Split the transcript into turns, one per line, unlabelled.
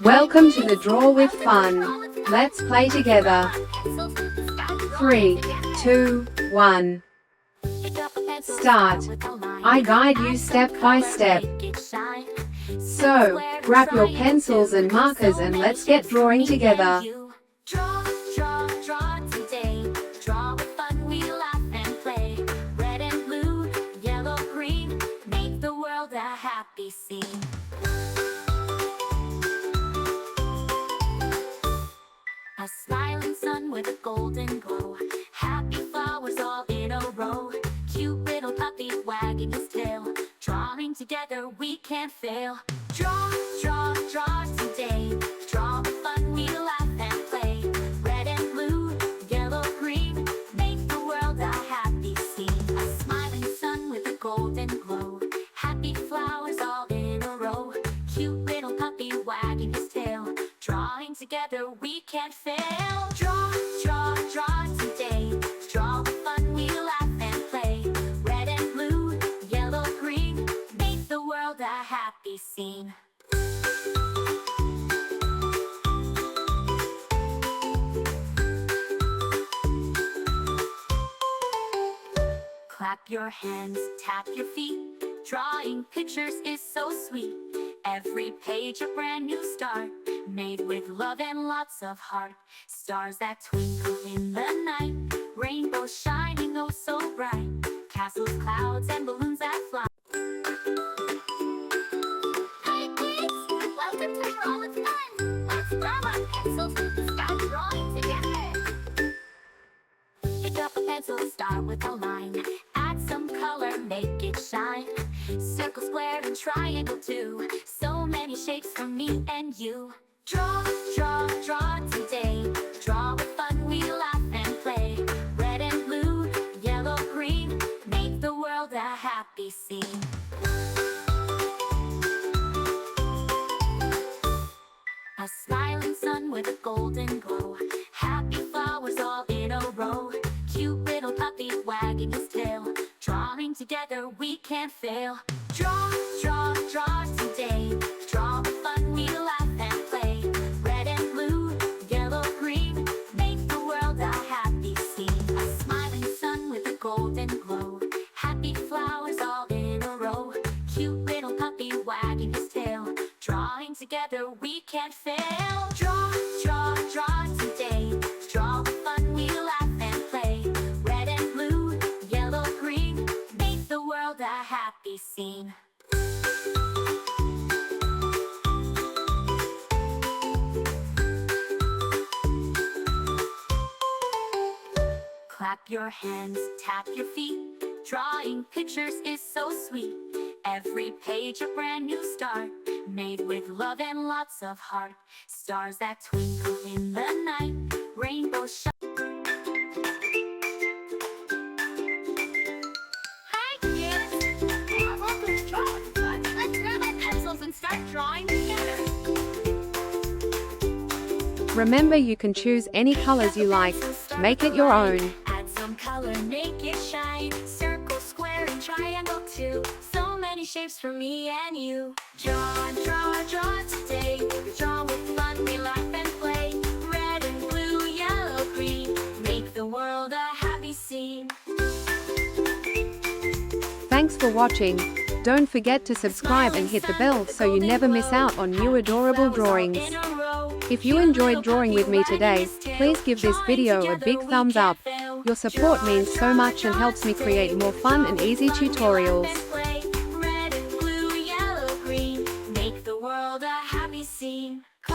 Welcome to the Draw with Fun. Let's play together. 3, 2, 1. Start. I guide you step by step. So, grab your pencils and markers and let's get drawing together.
Draw, draw, draw today. Draw with fun, we laugh and play. Red and blue, yellow, green, make the world a happy scene. A smiling sun with a golden glow. Happy flowers all in a row. Cute little puppy wagging his tail. Drawing together we can't fail. Draw, draw, draw today. Draw with fun, we laugh and play. Red and blue, yellow, green, make the world a happy scene. A smiling sun with a golden glow. Happy flowers all in a row. Cute little puppy wagging his tail. Drawing together we can't fail. Draw, draw, draw today. Draw with fun, we laugh and play. Red and blue, yellow, green, make the world a happy scene. Clap your hands, tap your feet. Drawing pictures is so sweet. Every page a brand new start, made with love and lots of heart. Stars that twinkle in the night, rainbows shining oh so bright. Castles, clouds, and balloons that fly. Hi kids, welcome to Draw with Fun. Let's grab our pencils and start drawing together. Pick up a pencil, start with a line. Add some color, make it shine. Circle, square, and triangle too. So many shapes for me and you. Draw, draw, draw today. Draw with fun, we laugh and play. Red and blue, yellow, green, make the world a happy scene. A smiling sun with a golden glow. Happy flowers all in a row. Cute little puppy wagging his tail. Drawing together we can't fail. Draw, draw, draw today. Draw with fun, we laugh and play. Red and blue, yellow, green, make the world a happy scene. A smiling sun with a golden glow. Happy flowers all in a row. Cute little puppy wagging his tail. Drawing together we can't fail. Draw, draw, draw today. Draw with fun, we laugh and play. Red and blue, yellow, green, make the world a happy scene. Clap your hands, tap your feet. Drawing pictures is so sweet. Every page a brand new start, made with love and lots of heart. Stars that twinkle in the night, rainbows shine. Hi kids! Welcome to Draw with Fun. Let's grab our pencils and start drawing together.
Remember, you can choose any colors you like. Make it your own.
Add some color, make it shine. Circle, square, and triangle too. So many shapes for me and you. Draw, draw, draw today. Draw with fun, we laugh and play. Red and blue, yellow, green, make the world a happy scene.
Thanks for watching. Don't forget to subscribe and hit the bell so you never miss out on new adorable drawings. If you enjoyed drawing with me today, please give this video a big thumbs up. Your support means so much and helps me create more fun and easy tutorials.